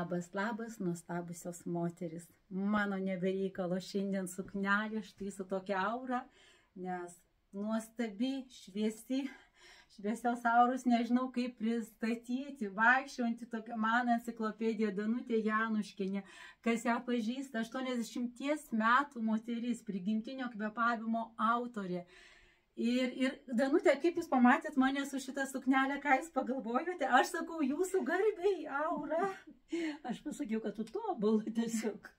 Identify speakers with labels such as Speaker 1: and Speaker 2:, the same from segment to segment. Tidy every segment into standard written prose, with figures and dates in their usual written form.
Speaker 1: Labas, nuostabusios moteris. Mano nebereikalo šiandien suknelė, štai su tokia aura, nes nuostabi, šviesios auros, nežinau kaip pristatyti, vaikščiojanti tokia mano enciklopedija Danutė Januškienė, kas ją pažįsta, 80 metų moteris, prigimtinio kvėpavimo autorė. Ir Danutė, kaip jūs pamatėt mane su šitą suknelę, ką jūs pagalvojote? Aš sakau, jūsų garbei, aura.
Speaker 2: Aš pasakiau, kad tu tobulai tiesiog.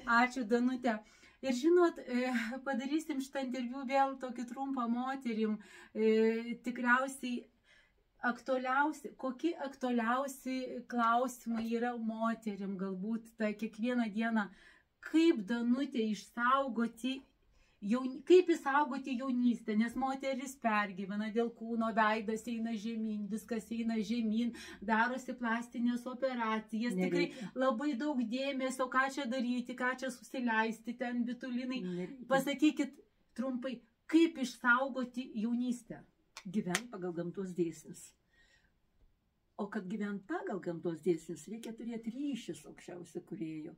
Speaker 1: Ačiū, Danutė. Ir žinot, padarysim šitą interviu vėl tokį trumpą moterim. Tikriausiai kokie aktualiausi klausimai yra moterim, galbūt tą kiekvieną dieną. Kaip, Danutė, kaip išsaugoti jaunystę, nes moteris pergyvena dėl kūno, veidas eina žemyn, viskas eina žemyn, darosi plastinės operacijas, tikrai labai daug dėmesio, ką čia daryti, ką čia susileisti, ten bitulinai. Pasakykit trumpai, kaip išsaugoti jaunystę?
Speaker 2: Gyvent pagal gamtos dėsnius. O kad gyvent pagal gamtos dėsnius, reikia turėti ryšį su aukščiausiu kūrėju.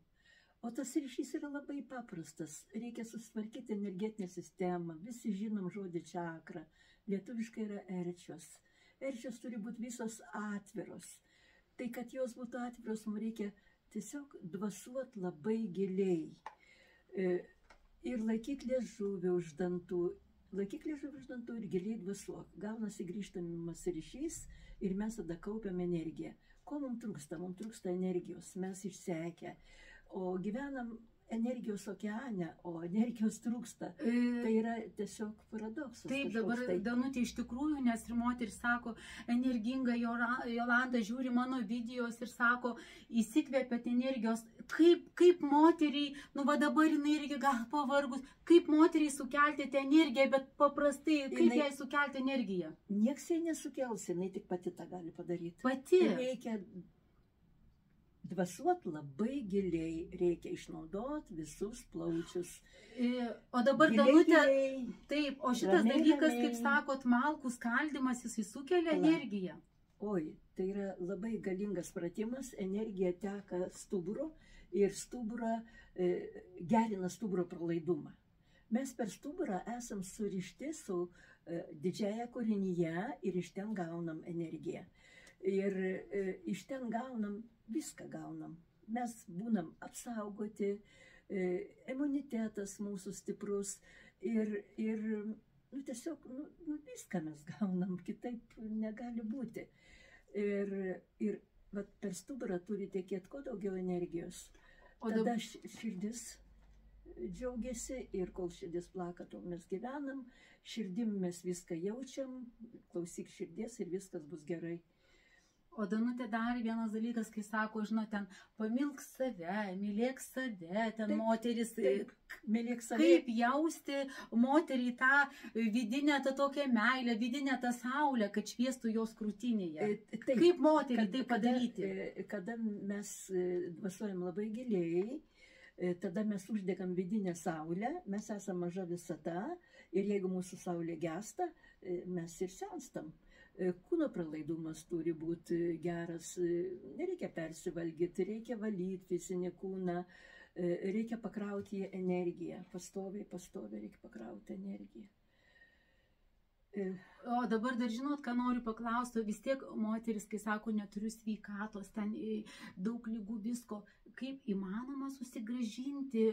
Speaker 2: O tas ryšys yra labai paprastas. Reikia susitvarkyti energetinę sistemą. Visi žinom žodį čakra. Lietuviškai yra erčios. Erčios turi būti visos atviros. Tai, kad jos būtų atviros, mums reikia tiesiog dvasuoti labai giliai. Ir laikyti liežuvį už dantų. Laikyk liežuvį už dantų ir giliai dvasuok. Gaunasi grįžtamimas ryšys ir mes tada kaupiam energiją. Ko mums trūksta? Mums trūksta energijos. Mes išsekę. O gyvenam energijos okeane, o energijos trūksta. Tai yra tiesiog paradoksas.
Speaker 1: Taip, dabar Danutė iš tikrųjų, nes ir moteris sako, energinga Jolanta žiūri mano videos ir sako, įsikvėpėt energijos. Kaip moteriai, va dabar jinai irgi gal pavargus, kaip moteriai sukelti energiją, bet paprastai, kaip jai sukelti energiją?
Speaker 2: Nieks jai nesukels, jinai tik pati tą gali padaryti.
Speaker 1: Pati?
Speaker 2: Reikia dvasuot labai giliai, reikia išnaudoti visus plaučius.
Speaker 1: O dabar, Danutė, taip, o šitas dalykas, kaip sakot, malkų skaldimas, jis sukelia energiją.
Speaker 2: Oi, tai yra labai galingas pratimas, energija teka stuburu ir stubura gerina stuburo pralaidumą. Mes per stuburą esam surišti su didžiaja kūrinyje ir iš ten gaunam energiją. Ir iš ten gaunam, viską gaunam. Mes būnam apsaugoti, imunitetas mūsų stiprus ir tiesiog viską mes gaunam, kitaip negali būti. Ir per stuburą turi tekėti kuo daugiau energijos. Tada širdis džiaugiasi ir kol širdis plaka, tol mes gyvenam, širdim mes viską jaučiam, klausyk širdies ir viskas bus gerai.
Speaker 1: O Danutė dar vienas dalykas, kai sako, žinot, ten pamilk save, mylėk save, ten moteris, kaip jausti moteriai tą vidinę, tą tokią meilę, vidinę tą saulę, kad šviestų jos krūtinėje. Kaip moteriai tai padaryti?
Speaker 2: Kada mes dvasuojam labai giliai, tada mes uždegam vidinę saulę, mes esame maža visata ir jeigu mūsų saulė gesta, mes ir senstam. Kūno pralaidumas turi būti geras, nereikia persivalgyti, reikia valyti fizinį kūną, reikia pakrauti energiją, pastoviai reikia pakrauti energiją.
Speaker 1: O dabar dar žinot, ką noriu paklausti, vis tiek moteris, kai sako, neturiu sveikatos, ten daug ligų visko, kaip įmanoma susigrąžinti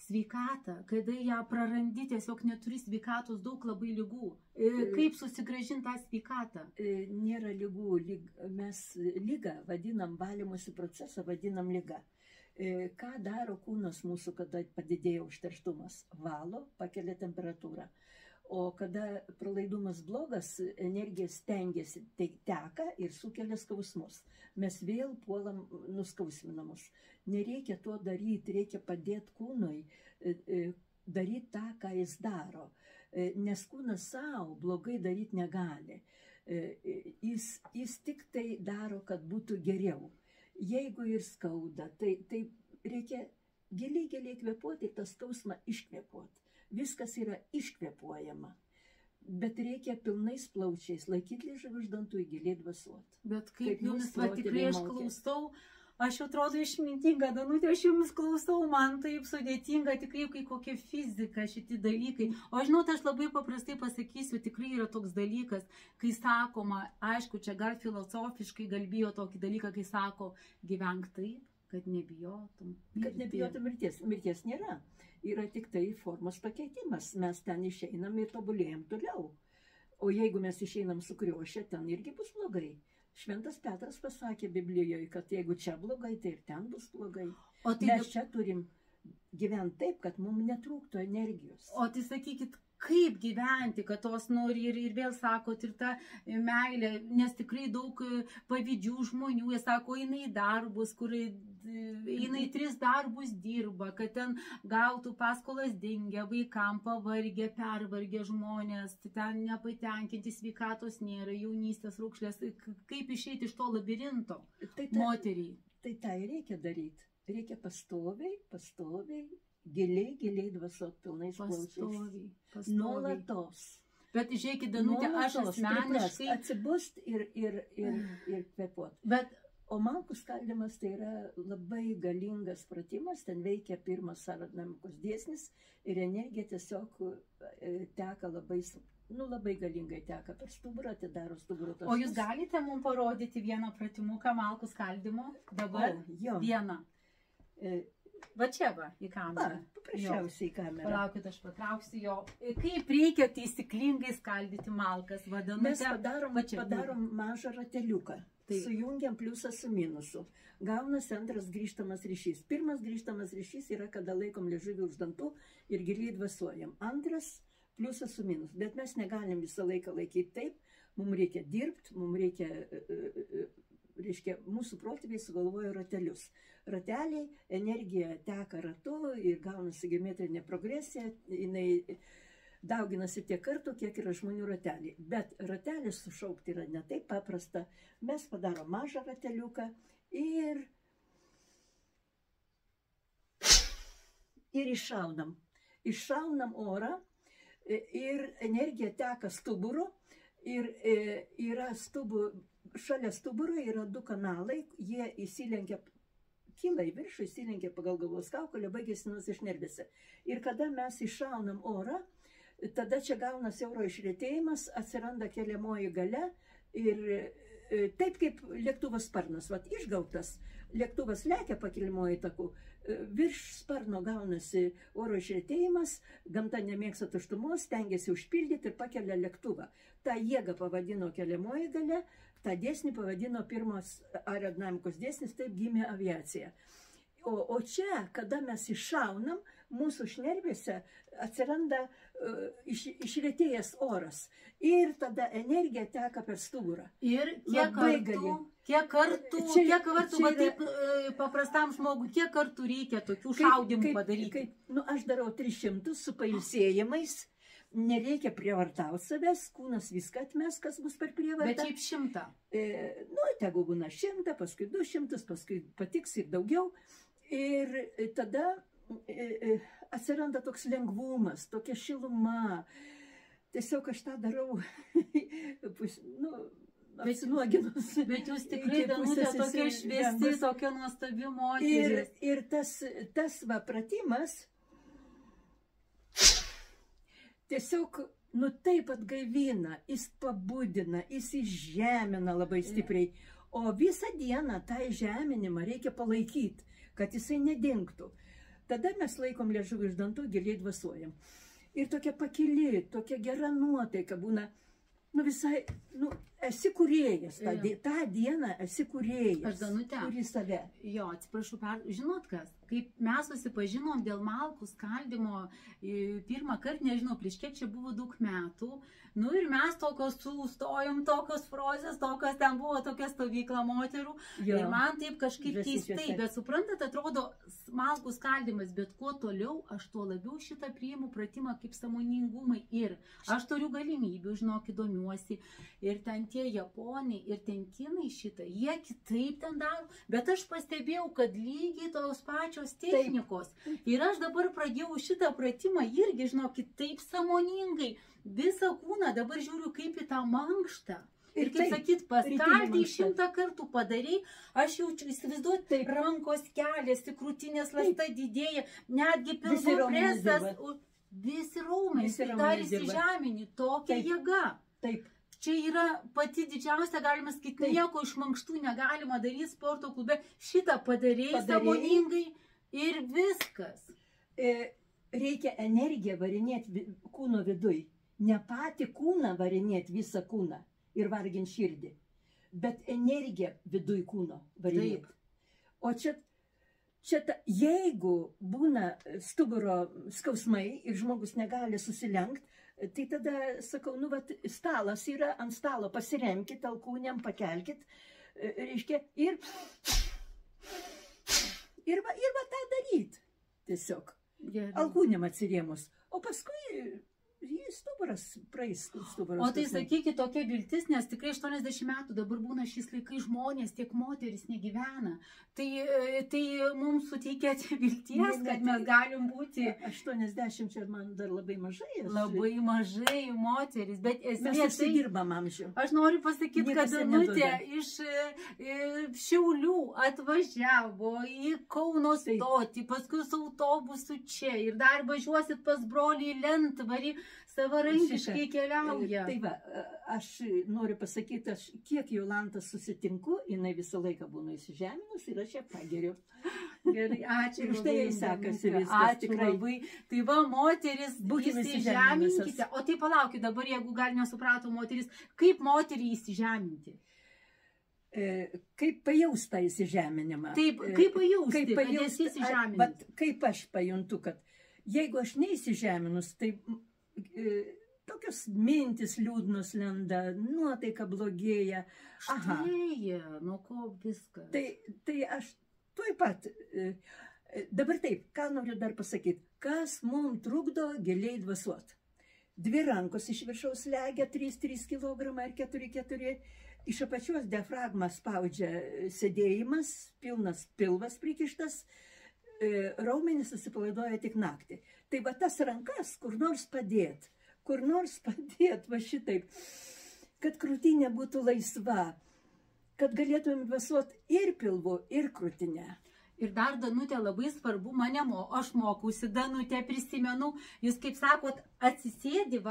Speaker 1: sveikatą, kada ją prarandi, tiesiog neturi sveikatos, daug labai ligų. Kaip susigrąžinti tą sveikatą?
Speaker 2: Nėra ligų, mes ligą vadinam, valymosi procesą vadinam ligą. Ką daro kūnas mūsų, kada padidėja užterštumas? Valo, pakelia temperatūrą. O kada pralaidumas blogas, energija stengiasi, tai teka ir sukelia skausmus. Mes vėl puolam nuskausminamus. Nereikia to daryti, reikia padėti kūnui daryti tą, ką jis daro. Nes kūnas savo blogai daryti negali. Jis tik tai daro, kad būtų geriau. Jeigu ir skauda, tai reikia giliai kvėpuoti ir tą skausmą iškvėpuoti. Viskas yra iškvėpuojama, bet reikia pilnais plaučiais laikyti liežuvį už dantų, giliai dvasuoti.
Speaker 1: Bet kaip jums, tikrai aš klausau, Aš jau atrodo išmintinga, Danutė, aš jums klausau, man taip sudėtinga, tikrai kaip kokia fizika šitie dalykai. O žinot, aš labai paprastai pasakysiu, tikrai yra toks dalykas, kai sakoma, aišku, čia gal filosofiškai gal bijo tokį dalyką, kai sako, gyvenk taip, kad nebijotum.
Speaker 2: Kad nebijotum mirties. Mirties nėra. Yra tik tai formos pakeitimas. Mes ten išeinam ir tobulėjam toliau. O jeigu mes išeinam sukriošę, ten irgi bus blogai. Šventas Petras pasakė Biblijoje, kad jeigu čia blogai, tai ir ten bus blogai. O tai mes čia turim gyventi taip, kad mums netrūktų energijos.
Speaker 1: O tai sakykit, kaip gyventi, kad tos nori ir vėl sakot, ir ta meilė, nes tikrai daug pavydžių žmonių, jie sako, eina į darbus, kur eina į 3 darbus dirba, kad ten gautų paskolas dingę, vaikam pavargę, pervargę žmonės, ten nepatenkinti, sveikatos nėra, jaunystės raukšlės, kaip išeiti iš to labirinto moteriai?
Speaker 2: Tai tai reikia daryti. Reikia pastoviai, giliai dvasot pilnais plaučiais. Nuolatos.
Speaker 1: Bet žiūrėkit, Danutė, aš asmeniškai...
Speaker 2: Atsibust ir kvėpuot. O malkų skaldimas tai yra labai galingas pratimas, ten veikia pirmas saradnamikos dėsnis ir energija tiesiog teka labai galingai teka per stuburą, atidaro stuburo taškus.
Speaker 1: O jūs galite mums parodyti vieną pratimuką malkų skaldimo? Dabar vieną. Va čia va, į kamerą.
Speaker 2: Paprasčiausiai į kamerą.
Speaker 1: Palaukit, aš patrauksiu jo. Kaip reikia taisyklingai skaldyti malkas?
Speaker 2: Mes padarom mažą rateliuką. Sujungiam pliusą su minusu. Gaunasi antras grįžtamas ryšys. Pirmas grįžtamas ryšys yra, kada laikom liežuvį už dantų ir giliai dvasuojam. Antras pliusas su minus. Bet mes negalim visą laiką laikyti taip. Mums reikia dirbti, mums reiškia, mūsų protėviai sugalvojo ratelius. Rateliai, energija teka ratu ir gaunasi geometrinė progresija, jinai dauginasi tiek kartų, kiek yra žmonių rateliai. Bet ratelis sušaukti yra ne taip paprasta. Mes padarom mažą rateliuką ir iššaunam. Iššaunam orą ir energija teka stuburu ir yra šalia stuburo yra 2 kanalai, jie įsilenkia, kyla į viršų, įsilenkia pagal galvos kaukolę, baigiasi nusišnervėse. Ir kada mes iššaunam orą, tada čia gaunasi oro išretėjimas, atsiranda keliamoji galia ir taip kaip lėktuvas sparnas, išgautas, lėktuvas lekia pakeliamoji taku, virš sparno gaunasi oro išretėjimas, gamta nemėgsta tuštumos, stengiasi užpildyti ir pakelia lėktuvą. Ta jėga pavadino keliamoji galia, tą dėsnį pavadino pirmas aerodinamikos dėsnis, taip gimė aviacija. O čia, kada mes iššaunam, mūsų šnervėse atsiranda išretėjęs oras. Ir tada energija teka per stuburą.
Speaker 1: Ir kiek kartų, va taip paprastam žmogui, kiek kartų reikia tokių šaudimų padaryti?
Speaker 2: Aš darau 300 su pailsėjimais. Nereikia prievartauti savęs, kūnas viską atmes, kas bus per prievartą.
Speaker 1: Bet šiaip 100.
Speaker 2: Tegu būna 100, paskui 200, paskui patiks ir daugiau. Ir tada atsiranda toks lengvumas, tokia šiluma. Tiesiog aš tą darau, apsinuoginus.
Speaker 1: Bet jūs tikrai, Danutė, tokia šviesi, tokia nuostabi moteris.
Speaker 2: Ir tas pratimas tiesiog, taip atgaivina, jis pabudina, jis įžemina labai stipriai. O visą dieną tą įžeminimą reikia palaikyti, kad jisai nedingtų. Tada mes laikom liežuvį iš dantų, giliai dvasuojam. Ir tokia pakili, tokia gera nuotaika būna, visai, esi kūrėjas, tą dieną esi kūrėjas.
Speaker 1: Aš, Danutė,
Speaker 2: kuri save.
Speaker 1: Jo, atsiprašau, žinot kas, kaip mes susipažinom dėl malkų skaldimo pirmą kartą, nežinau, prieš kiek čia buvo daug metų, ir mes tokios sustojom, tokios frozės, tokios ten buvo tokia stovykla moterų, ir man taip kažkaip keistai, bet suprantat, atrodo malkų skaldimas, bet kuo toliau, aš tuo labiau šitą priimu pratimą kaip sąmoningumai ir aš turiu galimybių, žinokit, domiuosi, ir ten tie japonai, ir ten kinai šitą, jie kitaip ten daro, bet aš pastebėjau, kad lygiai tos pačios technikos. Ir aš dabar pradėjau šitą pratimą irgi, žinokit, taip sąmoningai, visą kūną, dabar žiūriu kaip į tą mankštą. Ir kaip sakyt, paskaltai 100 kartų padarai, aš jaučiu, įsivaizduoti, rankos keliasi, krūtinės lasta didėja, netgi pilvo presas, visi raumenys, tai dar įsižemini, tokia jėga.
Speaker 2: Taip.
Speaker 1: Čia yra pati didžiausia, galima sakyti, nieko iš mankštų negalima daryti sporto klube, šitą padarėjai sąmoningai ir viskas.
Speaker 2: Reikia energiją varinėti kūno viduj. Ne patį kūną varinėti visą kūną ir varginti širdį, bet energiją viduj kūno varinėti. O čia jeigu būna stuburo skausmai ir žmogus negali susilenkti, tai tada sakau, nu, vat, stalas yra ant stalo, pasiremkit, alkūnėm pakelkit, reiškia, ir va tą daryti tiesiog. Alkūnėm atsirėmus, o paskui stuburas praeis.
Speaker 1: O tai sakykit, tokia viltis, nes tikrai 80 metų dabar būna šiais laikais žmonės, tiek moteris negyvena. Tai mums suteikia vilties, kad mes galim būti...
Speaker 2: 80 čia man dar labai mažai.
Speaker 1: Labai mažai moteris, bet esmė...
Speaker 2: Mes užsidirbam amžių.
Speaker 1: Aš noriu pasakyti, kad Danutė iš Šiaulių atvažiavo į Kauno stotį, paskui su autobusu čia ir dar važiuosit pas brolį į Lentvarį, savarankiškai keliauja.
Speaker 2: Tai va, aš noriu pasakyti, kiek Jolantas susitinku, jinai visą laiką būna įsižeminus ir aš ją pageriu.
Speaker 1: Gerai, ačiū.
Speaker 2: Ir štai jai sekasi viskas.
Speaker 1: Ačiū labai. Tai va, moteris, įsižeminkite. O tai palaukit dabar, jeigu gal nesuprato moteris, kaip moterį įsižeminti?
Speaker 2: Kaip pajaust tą įsižeminimą?
Speaker 1: Taip, kaip pajausti, kad esi įsižeminti?
Speaker 2: Kaip aš pajuntu, kad jeigu aš neįsižeminus, tai tokios mintis liūdnos lenda, nuotaika blogėja.
Speaker 1: Štai, nuo ko viskas.
Speaker 2: Tai aš tuoj pat, dabar taip, ką noriu dar pasakyti, kas mums trukdo giliai dvasuot. 2 rankos iš viršaus legia 3 kg ar 4, iš apačios diafragmą spaudžia sėdėjimas, pilnas pilvas prikištas, raumenys susipalaiduoja tik naktį. Tai va tas rankas kur nors padėt, va šitaip, kad krūtinė būtų laisva, kad galėtumėm dvasuot ir pilvu, ir krūtinę.
Speaker 1: Ir dar, Danutė, labai svarbu, aš mokausi, Danutė, prisimenu, jūs, kaip sakot, atsisėdėm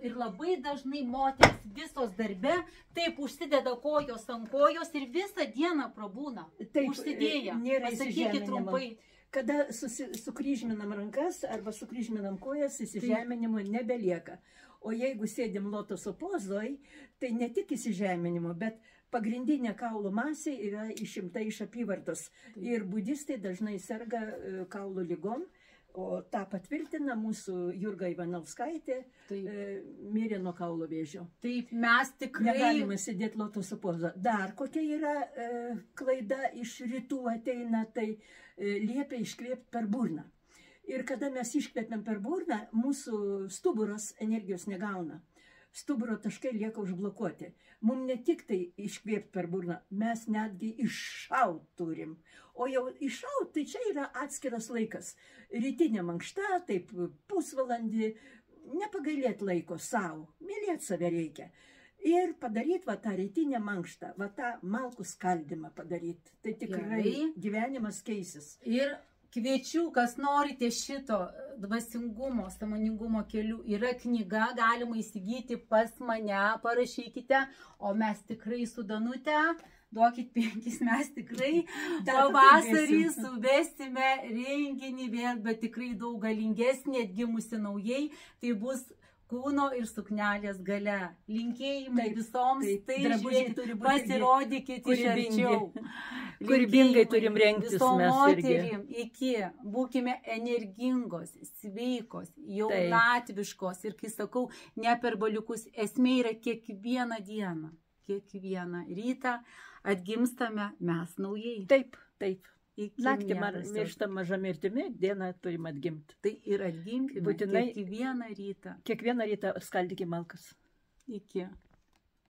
Speaker 1: ir labai dažnai moteris visos darbe, taip užsideda kojos ant kojos ir visą dieną prabūna, užsidėję. Pasakykit trumpai.
Speaker 2: Kada sukryžminam rankas arba sukryžminam kojas, įsižeminimo nebelieka. O jeigu sėdim lotoso pozoj, tai ne tik įsižeminimo, bet pagrindinė kaulų masė yra išimta iš apyvartos. Ir budistai dažnai serga kaulų ligom, o tą patvirtina mūsų Jurga Ivanauskaitė, mirė nuo kaulo vėžio.
Speaker 1: Taip, mes tikrai...
Speaker 2: Negalima sėdėti lotoso pozą. Dar kokia yra klaida iš rytų ateina, tai liepia iškvėpti per burną. Ir kada mes iškvėpiam per burną, mūsų stuburas energijos negauna. Stuburo taškai lieka užblokuoti. Mums ne tik tai iškvėpti per burną, mes netgi iššaut turim. O jau iššaut, tai čia yra atskiras laikas. Rytinė mankšta, taip pusvalandį, nepagailėti laiko savo, mylėti save reikia. Ir padaryti va tą rytinę mankštą, va tą malkų skaldymą padaryti. Tai tikrai gyvenimas keisis.
Speaker 1: Ir kviečiu, kas norite šito dvasingumo, sąmoningumo kelių, yra knyga, galima įsigyti pas mane, parašykite, o mes tikrai su Danute, duokit 5, mes tikrai pavasarį suvesime renginį vėl, bet tikrai daug galingesnį, atgimusi naujai, tai bus kūno ir suknelės gale. Linkėjimai visoms, tai žiūrėkit, pasirodykit iš arčiau.
Speaker 2: Kūrybingai turim rengtis mes irgi.
Speaker 1: Iki, būkime energingos, sveikos, jaunatviškos ir, kai sakau, ne per baliukus, esmė yra kiekvieną dieną, kiekvieną rytą atgimstame mes naujai.
Speaker 2: Taip, taip. Naktį mirštam maža mirtimi, dieną turim atgimti.
Speaker 1: Tai ir atgimkime kiekvieną rytą.
Speaker 2: Kiekvieną rytą skaldykim malkas.
Speaker 1: Iki.